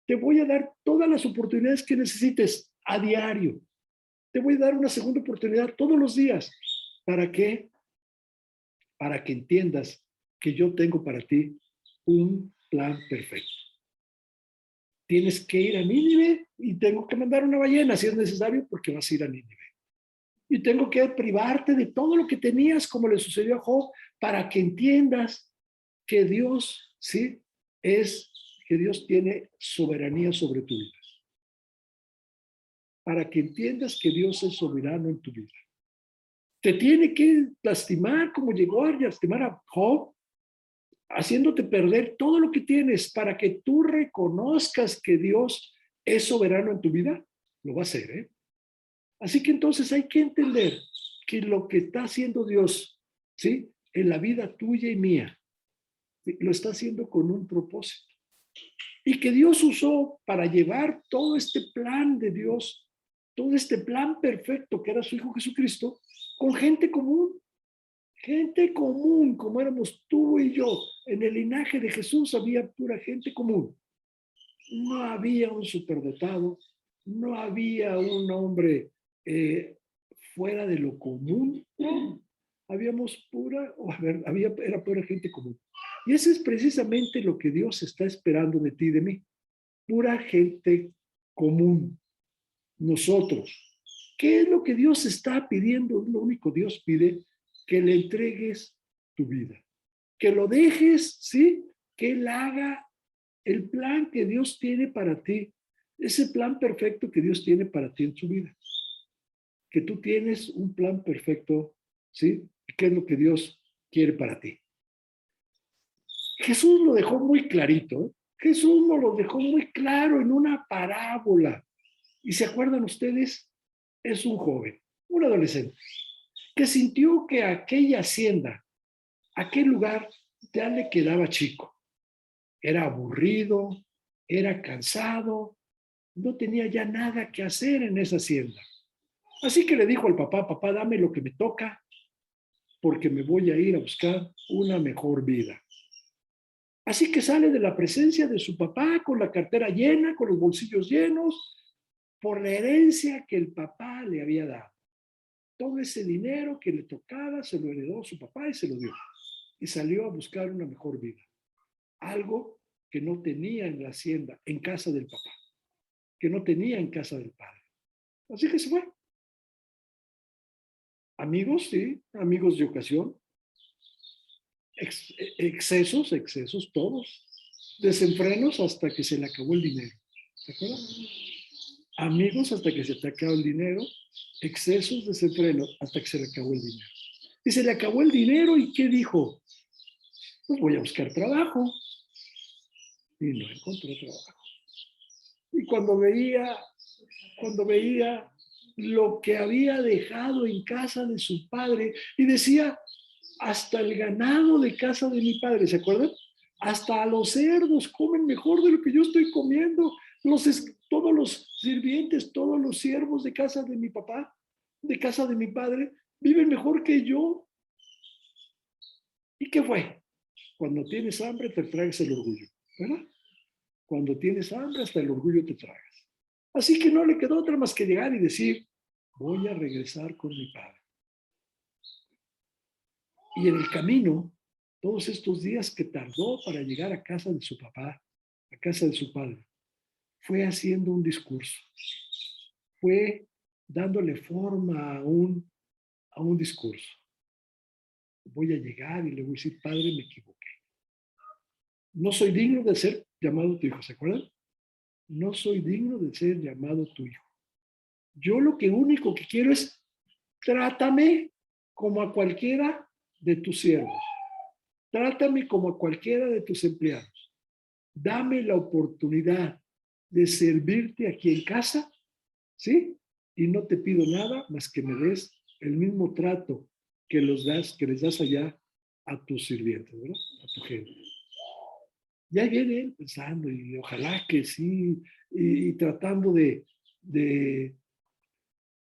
Te voy a dar todas las oportunidades que necesites a diario. Te voy a dar una segunda oportunidad todos los días. ¿Para qué? Para que entiendas que yo tengo para ti un plan perfecto. Tienes que ir a Nínive y tengo que mandar una ballena si es necesario porque vas a ir a Nínive. Y tengo que privarte de todo lo que tenías como le sucedió a Job para que entiendas que Dios, sí, que Dios tiene soberanía sobre tu vida. Para que entiendas que Dios es soberano en tu vida. Te tiene que lastimar como llegó a lastimar a Job, haciéndote perder todo lo que tienes para que tú reconozcas que Dios es soberano en tu vida. Lo va a hacer, ¿eh? Así que entonces hay que entender que lo que está haciendo Dios, ¿sí? En la vida tuya y mía, ¿sí? Lo está haciendo con un propósito. Y que Dios usó para llevar todo este plan de Dios, todo este plan perfecto que era su Hijo Jesucristo, con gente común, como éramos tú y yo. En el linaje de Jesús había pura gente común. No había un superdotado, no había un hombre eh, fuera de lo común. No, habíamos era pura gente común. Y eso es precisamente lo que Dios está esperando de ti y de mí. Pura gente común. Nosotros. ¿Qué es lo que Dios está pidiendo? Lo único que Dios pide, que le entregues tu vida. Que lo dejes, ¿sí? Que Él haga el plan que Dios tiene para ti. Ese plan perfecto que Dios tiene para ti en su vida. Que tú tienes un plan perfecto, ¿sí? ¿Qué es lo que Dios quiere para ti? Jesús lo dejó muy clarito. Jesús nos lo dejó muy claro en una parábola. ¿Y se acuerdan ustedes? Es un joven, un adolescente, que sintió que aquella hacienda, aquel lugar, ya le quedaba chico. Era aburrido, era cansado, no tenía ya nada que hacer en esa hacienda. Así que le dijo al papá, papá, dame lo que me toca, porque me voy a ir a buscar una mejor vida. Así que sale de la presencia de su papá con la cartera llena, con los bolsillos llenos, por la herencia que el papá le había dado. Todo ese dinero que le tocaba se lo heredó su papá y se lo dio. Y salió a buscar una mejor vida. Algo que no tenía en la hacienda, en casa del papá, que no tenía en casa del padre. Así que se fue. Amigos, sí, amigos de ocasión, excesos todos, desenfrenos hasta que se le acabó el dinero. ¿Se acuerdan? amigos hasta que se te acaba el dinero, excesos, desenfreno, hasta que se le acabó el dinero. Y se le acabó el dinero y ¿qué dijo? Pues voy a buscar trabajo. Y no encontró trabajo. Y cuando veía lo que había dejado en casa de su padre, y decía, hasta el ganado de casa de mi padre, ¿se acuerdan? Hasta los cerdos comen mejor de lo que yo estoy comiendo. Todos los sirvientes, todos los siervos de casa de mi papá, de casa de mi padre, viven mejor que yo. ¿Y qué fue? Cuando tienes hambre te tragas el orgullo, ¿verdad? Cuando tienes hambre hasta el orgullo te tragas. Así que no le quedó otra más que llegar y decir, voy a regresar con mi padre. Y en el camino, todos estos días que tardó para llegar a casa de su papá, a casa de su padre, fue haciendo un discurso, fue dándole forma a un discurso. Voy a llegar y le voy a decir, padre, me equivoqué. No soy digno de ser llamado tu hijo, ¿se acuerdan? No soy digno de ser llamado tu hijo. Yo lo que único que quiero es, trátame como a cualquiera de tus siervos. Trátame como a cualquiera de tus empleados. Dame la oportunidad de servirte aquí en casa, ¿sí? Y no te pido nada más que me des el mismo trato que les das allá a tus sirvientes, ¿verdad? A tu gente. Ya viene él pensando, y ojalá que sí, y tratando de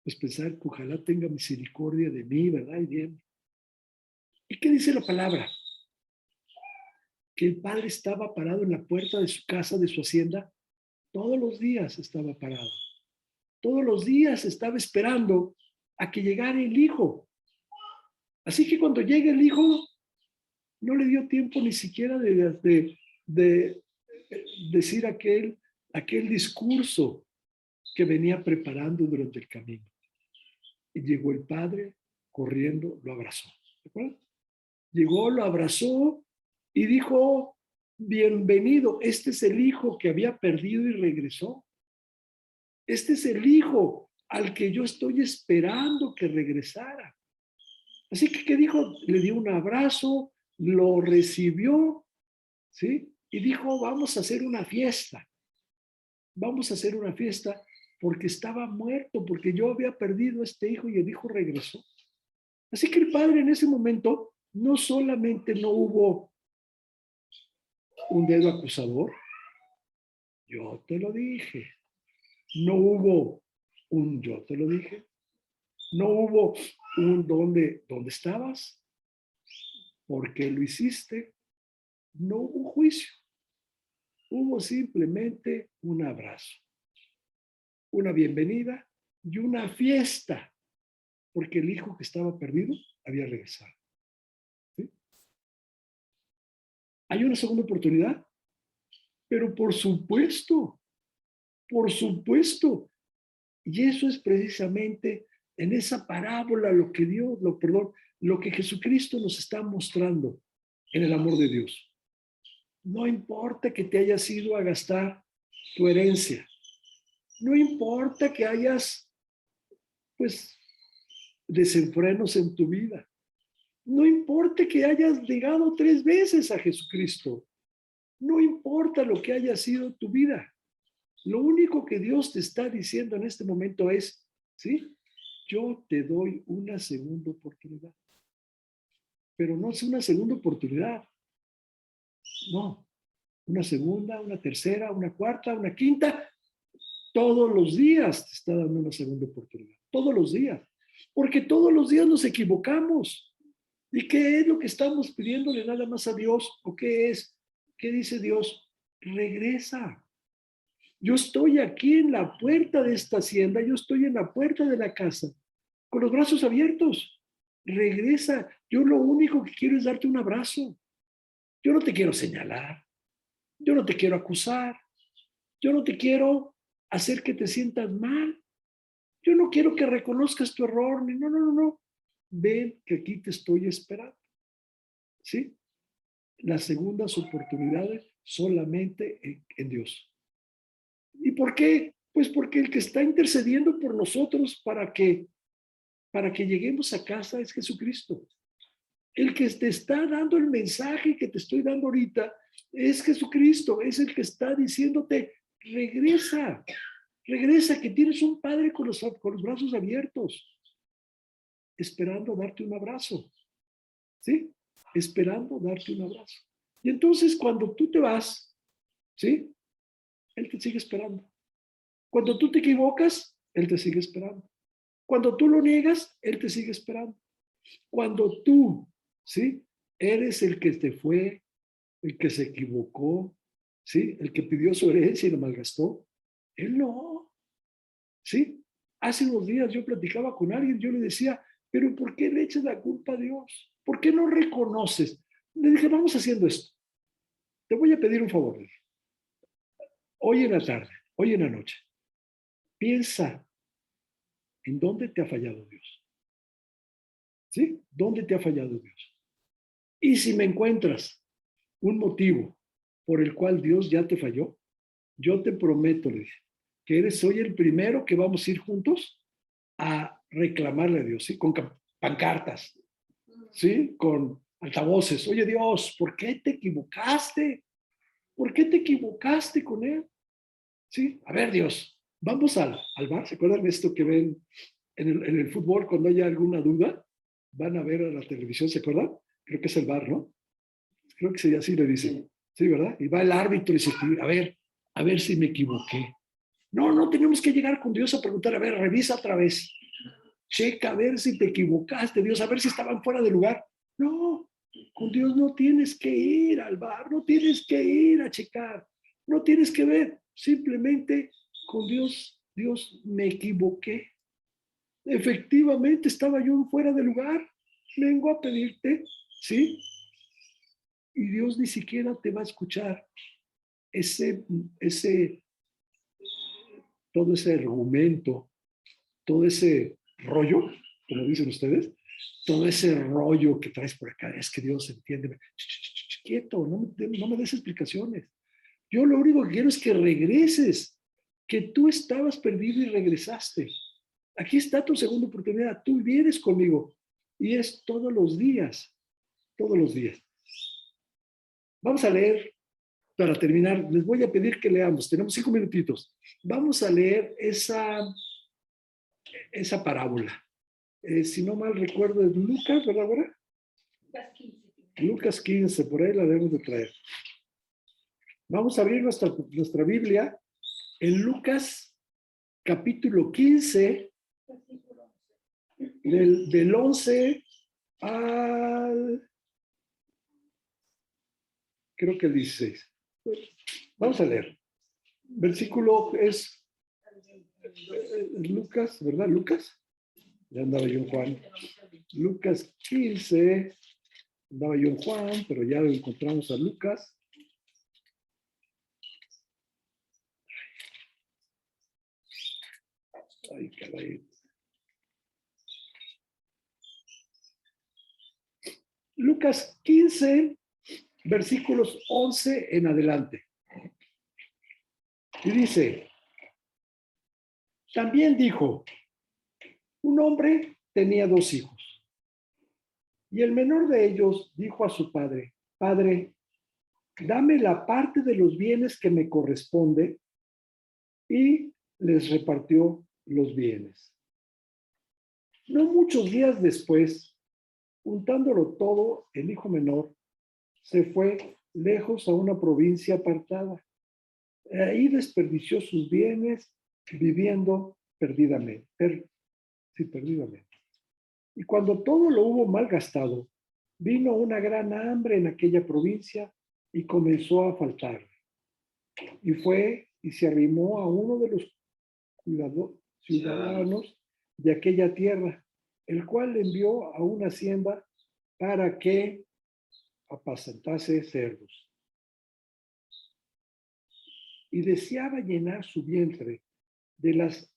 pues pensar que ojalá tenga misericordia de mí, ¿verdad? Y bien. ¿Y qué dice la palabra? Que el padre estaba parado en la puerta de su casa, de su hacienda, todos los días estaba parado. Todos los días estaba esperando a que llegara el hijo. Así que cuando llega el hijo, no le dio tiempo ni siquiera de decir aquel discurso que venía preparando durante el camino. Y llegó el padre corriendo, lo abrazó. ¿De acuerdo? Llegó, lo abrazó y dijo, bienvenido, este es el hijo que había perdido y regresó. Este es el hijo al que yo estoy esperando que regresara. Así que, ¿qué dijo? Le dio un abrazo, lo recibió, ¿sí? Y dijo, vamos a hacer una fiesta. Vamos a hacer una fiesta porque estaba muerto, porque yo había perdido a este hijo y el hijo regresó. Así que el padre en ese momento no solamente no hubo un dedo acusador, yo te lo dije. No hubo un yo te lo dije. No hubo un dónde estabas, por qué lo hiciste. No hubo juicio. Hubo simplemente un abrazo, una bienvenida y una fiesta, porque el hijo que estaba perdido había regresado. ¿Sí? Hay una segunda oportunidad, pero por supuesto. Y eso es precisamente en esa parábola lo que Jesucristo nos está mostrando en el amor de Dios. No importa que te hayas ido a gastar tu herencia. No importa que hayas, pues, desenfrenos en tu vida. No importa que hayas negado 3 veces a Jesucristo. No importa lo que haya sido tu vida. Lo único que Dios te está diciendo en este momento es, ¿sí? Yo te doy una segunda oportunidad. Pero no es una segunda oportunidad. No. Una segunda, una tercera, una cuarta, una quinta. Todos los días te está dando una segunda oportunidad. Todos los días. Porque todos los días nos equivocamos. ¿Y qué es lo que estamos pidiéndole nada más a Dios? ¿O qué es? ¿Qué dice Dios? Regresa. Yo estoy aquí en la puerta de esta hacienda, yo estoy en la puerta de la casa, con los brazos abiertos. Regresa. Yo lo único que quiero es darte un abrazo. Yo no te quiero señalar. Yo no te quiero acusar. Yo no te quiero hacer que te sientas mal. Yo no quiero que reconozcas tu error. No, no, no, no. Ven que aquí te estoy esperando. ¿Sí? Las segundas oportunidades solamente en Dios. ¿Y por qué? Pues porque el que está intercediendo por nosotros para que lleguemos a casa es Jesucristo. El que te está dando el mensaje que te estoy dando ahorita es Jesucristo, es el que está diciéndote, regresa, regresa, que tienes un Padre con los brazos abiertos, esperando darte un abrazo, ¿sí? Esperando darte un abrazo. Y entonces cuando tú te vas, ¿sí? Él te sigue esperando. Cuando tú te equivocas, Él te sigue esperando. Cuando tú lo niegas, Él te sigue esperando. Cuando tú, ¿sí? Eres el que te fue, el que se equivocó, ¿sí? El que pidió su herencia y la malgastó. Él no, ¿sí? Hace unos días yo platicaba con alguien, yo le decía, pero ¿por qué le echas la culpa a Dios? ¿Por qué no reconoces? Le dije, vamos haciendo esto. Te voy a pedir un favor. Hoy en la tarde, hoy en la noche, piensa en dónde te ha fallado Dios. ¿Sí? ¿Dónde te ha fallado Dios? Y si me encuentras un motivo por el cual Dios ya te falló, yo te prometo, le dije, que eres hoy el primero que vamos a ir juntos a reclamarle a Dios, ¿sí? Con pancartas, ¿sí? Con altavoces. Oye Dios, ¿por qué te equivocaste? ¿Por qué te equivocaste con él? ¿Sí? A ver Dios, vamos al bar. ¿Se acuerdan de esto que ven en el fútbol cuando haya alguna duda? Van a ver a la televisión, ¿se acuerdan? Creo que es el bar, ¿no? Creo que sí, así le dicen. Sí, ¿verdad? Y va el árbitro y dice, a ver si me equivoqué. No, no tenemos que llegar con Dios a preguntar, a ver, revisa otra vez. Checa a ver si te equivocaste, Dios, a ver si estaban fuera de lugar. No, con Dios no tienes que ir al bar, no tienes que ir a checar, no tienes que ver. Simplemente con Dios, Dios, me equivoqué. Efectivamente estaba yo fuera de lugar. Vengo a pedirte, ¿sí? Y Dios ni siquiera te va a escuchar ese, todo ese argumento, todo ese rollo, como dicen ustedes, todo ese rollo que traes por acá, es que Dios entiende. Quieto, no me des explicaciones. Yo lo único que quiero es que regreses, que tú estabas perdido y regresaste. Aquí está tu segunda oportunidad, tú vienes conmigo y es todos los días, todos los días. Vamos a leer, para terminar, les voy a pedir que leamos, tenemos 5 minutitos. Vamos a leer esa parábola. Si no mal recuerdo, es Lucas, ¿verdad, ahora? Lucas 15, por ahí la debemos de traer. Vamos a abrir nuestra Biblia en Lucas capítulo 15, del 11 al, creo que el 16. Vamos a leer. Versículo es Lucas, ¿verdad? Lucas. Ya andaba yo en Juan. Lucas 15, andaba yo en Juan, pero ya lo encontramos a Lucas. Ay, caray. Lucas 15, versículos 11 en adelante. Y dice, también dijo, un hombre tenía 2 hijos. Y el menor de ellos dijo a su padre, Padre, dame la parte de los bienes que me corresponde, y les repartió los bienes. No muchos días después, juntándolo todo, el hijo menor se fue lejos a una provincia apartada. Ahí desperdició sus bienes viviendo perdidamente. Perdidamente. Y cuando todo lo hubo malgastado, vino una gran hambre en aquella provincia y comenzó a faltar. Y fue y se arrimó a uno de los ciudadanos de aquella tierra, el cual le envió a una hacienda para que apacentase cerdos. Y deseaba llenar su vientre de las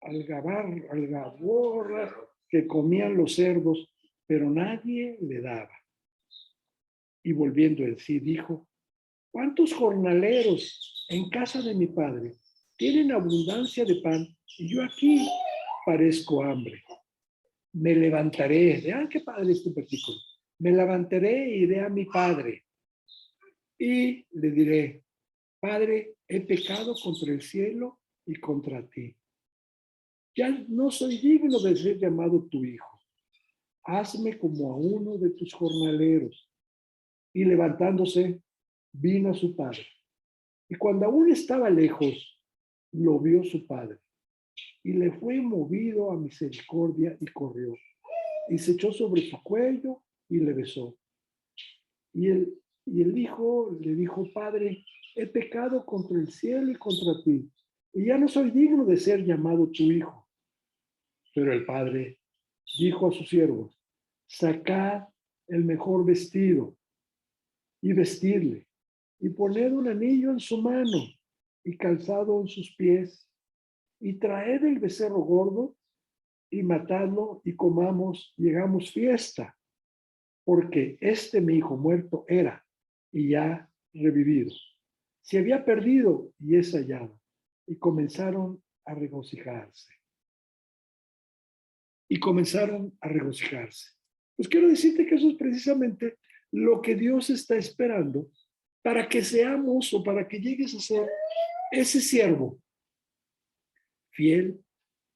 algaborras que comían los cerdos, pero nadie le daba. Y volviendo en sí, dijo, ¿cuántos jornaleros en casa de mi padre tienen abundancia de pan y yo aquí padezco hambre. Me levantaré. Vean qué padre este versículo. Me levantaré e iré a mi padre y le diré, Padre, he pecado contra el cielo y contra ti. Ya no soy digno de ser llamado tu hijo. Hazme como a uno de tus jornaleros. Y levantándose, vino a su padre. Y cuando aún estaba lejos, lo vio su padre. Y le fue movido a misericordia y corrió. Y se echó sobre su cuello y le besó. Y el hijo le dijo, Padre, he pecado contra el cielo y contra ti. Y ya no soy digno de ser llamado tu hijo. Pero el padre dijo a sus siervos, sacad el mejor vestido y vestidle, y poned un anillo en su mano y calzado en sus pies, y traed el becerro gordo y matadlo y comamos y hagamos fiesta, porque este mi hijo muerto era y ya revivido. Se había perdido y es hallado. Y comenzaron a regocijarse. Y comenzaron a regocijarse. Pues quiero decirte que eso es precisamente lo que Dios está esperando para que seamos o para que llegues a ser ese siervo fiel,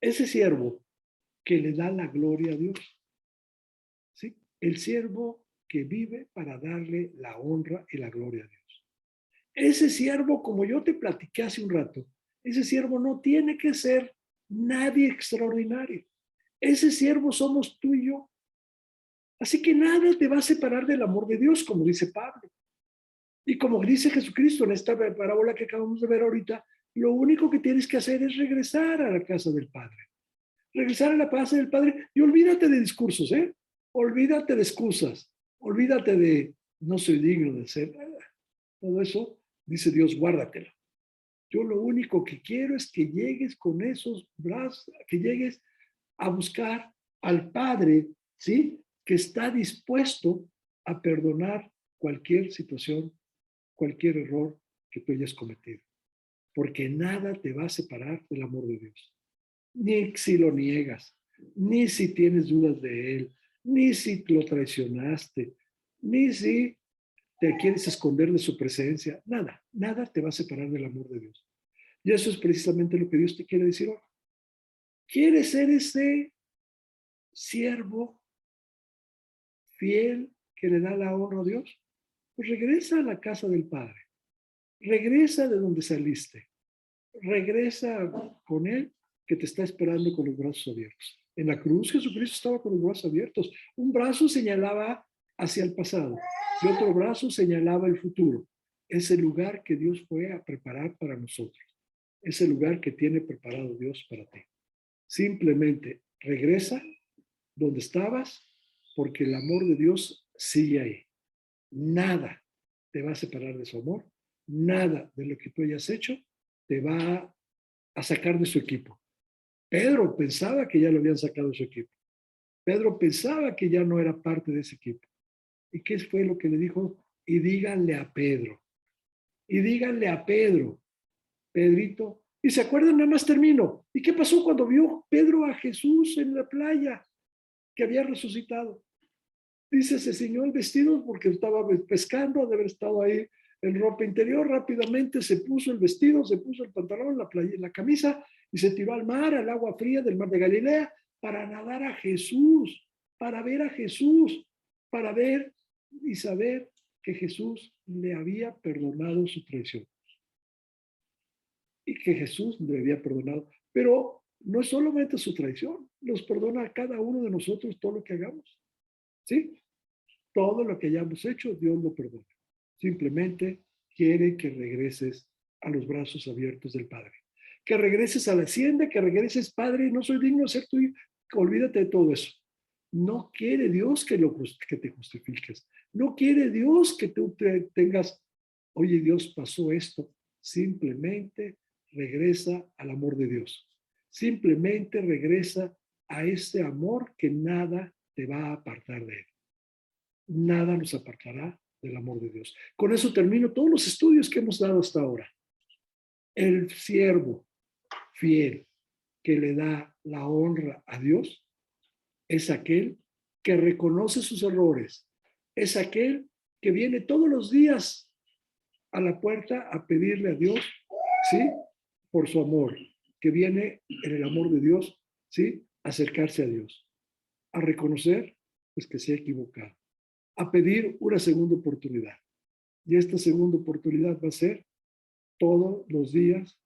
ese siervo que le da la gloria a Dios. ¿Sí? El siervo que vive para darle la honra y la gloria a Dios. Ese siervo, como yo te platiqué hace un rato, ese siervo no tiene que ser nadie extraordinario. Ese siervo somos tú y yo. Así que nada te va a separar del amor de Dios, como dice Pablo. Y como dice Jesucristo en esta parábola que acabamos de ver ahorita, lo único que tienes que hacer es regresar a la casa del Padre. Regresar a la casa del Padre y olvídate de discursos, ¿eh? Olvídate de excusas. Olvídate de no soy digno de ser. Todo eso, dice Dios, guárdatelo. Yo lo único que quiero es que llegues con esos brazos, que llegues a buscar al Padre, ¿sí? Que está dispuesto a perdonar cualquier situación, cualquier error que tú hayas cometido. Porque nada te va a separar del amor de Dios. Ni si lo niegas, ni si tienes dudas de Él, ni si lo traicionaste, ni si te quieres esconder de su presencia. Nada, nada te va a separar del amor de Dios. Y eso es precisamente lo que Dios te quiere decir hoy. ¿Quieres ser ese siervo fiel que le da la honra a Dios? Pues regresa a la casa del Padre. Regresa de donde saliste. Regresa con Él que te está esperando con los brazos abiertos. En la cruz Jesucristo estaba con los brazos abiertos. Un brazo señalaba hacia el pasado y otro brazo señalaba el futuro. Ese lugar que Dios fue a preparar para nosotros. Ese lugar que tiene preparado Dios para ti. Simplemente regresa donde estabas porque el amor de Dios sigue ahí. Nada te va a separar de su amor. Nada de lo que tú hayas hecho te va a sacar de su equipo. Pedro pensaba que ya lo habían sacado de su equipo. Pedro pensaba que ya no era parte de ese equipo. ¿Y qué fue lo que le dijo? Y díganle a Pedro. Y díganle a Pedro, Pedrito. Y se acuerdan, nada más termino. ¿Y qué pasó cuando vio Pedro a Jesús en la playa que había resucitado? Dice, se ciñó el vestido porque estaba pescando, de haber estado ahí en ropa interior, rápidamente se puso el vestido, se puso el pantalón, la camisa y se tiró al mar, al agua fría del mar de Galilea, para nadar a Jesús, para ver a Jesús, para ver y saber que Jesús le había perdonado su traición y que Jesús le había perdonado. Pero no es solamente su traición, nos perdona a cada uno de nosotros todo lo que hagamos. ¿Sí? Todo lo que hayamos hecho, Dios lo perdona. Simplemente quiere que regreses a los brazos abiertos del Padre. Que regreses a la hacienda, que regreses, Padre, no soy digno de ser tu hijo. Olvídate de todo eso. No quiere Dios que te justifiques. No quiere Dios que tú tengas, oye, Dios, pasó esto. Simplemente regresa al amor de Dios. Simplemente regresa a ese amor que nada te va a apartar de él. Nada nos apartará del amor de Dios. Con eso termino todos los estudios que hemos dado hasta ahora. El siervo fiel, que le da la honra a Dios, es aquel que reconoce sus errores, es aquel que viene todos los días a la puerta a pedirle a Dios, ¿sí? Por su amor, que viene en el amor de Dios, ¿sí? A acercarse a Dios, a reconocer, pues, que se ha equivocado, a pedir una segunda oportunidad. Y esta segunda oportunidad va a ser todos los días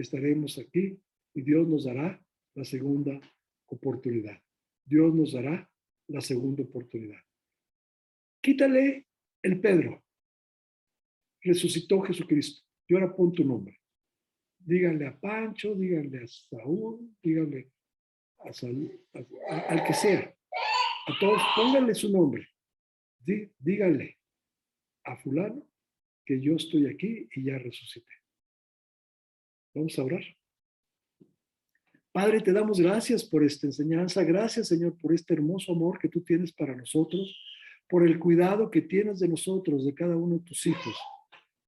estaremos aquí y Dios nos dará la segunda oportunidad. Dios nos dará la segunda oportunidad. Quítale el Pedro. Resucitó Jesucristo. Y ahora pon tu nombre. Díganle a Pancho, díganle a Saúl, díganle a Saúl, al que sea. A todos, pónganle su nombre. Díganle a fulano que yo estoy aquí y ya resucité. Vamos a orar. Padre, te damos gracias por esta enseñanza. Gracias, Señor, por este hermoso amor que tú tienes para nosotros, por el cuidado que tienes de nosotros, de cada uno de tus hijos.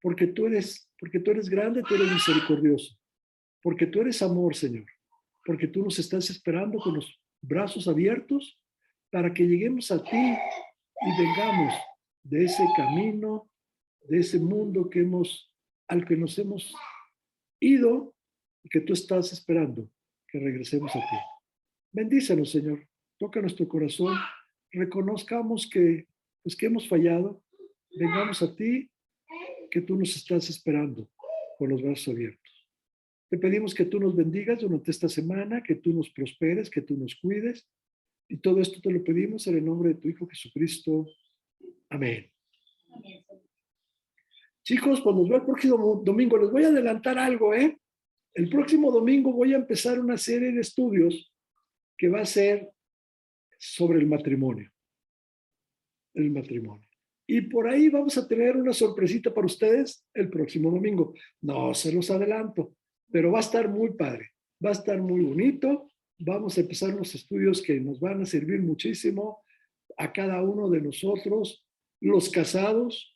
Porque tú eres grande, tú eres misericordioso. Porque tú eres amor, Señor. Porque tú nos estás esperando con los brazos abiertos para que lleguemos a ti y vengamos de ese camino, de ese mundo al que nos hemos ido y que tú estás esperando que regresemos a ti. Bendícenos, Señor. Toca nuestro corazón. Reconozcamos que hemos fallado. Vengamos a ti, que tú nos estás esperando con los brazos abiertos. Te pedimos que tú nos bendigas durante esta semana, que tú nos prosperes, que tú nos cuides. Y todo esto te lo pedimos en el nombre de tu Hijo Jesucristo. Amén. Chicos, pues nos vemos el próximo domingo. Les voy a adelantar algo, ¿eh? El próximo domingo voy a empezar una serie de estudios que va a ser sobre el matrimonio. El matrimonio. Y por ahí vamos a tener una sorpresita para ustedes el próximo domingo. No se los adelanto, pero va a estar muy padre. Va a estar muy bonito. Vamos a empezar unos estudios que nos van a servir muchísimo a cada uno de nosotros, los casados,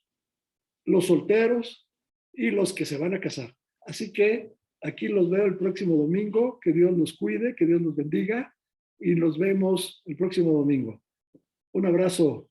los solteros y los que se van a casar. Así que aquí los veo el próximo domingo. Que Dios los cuide, que Dios los bendiga y nos vemos el próximo domingo. Un abrazo.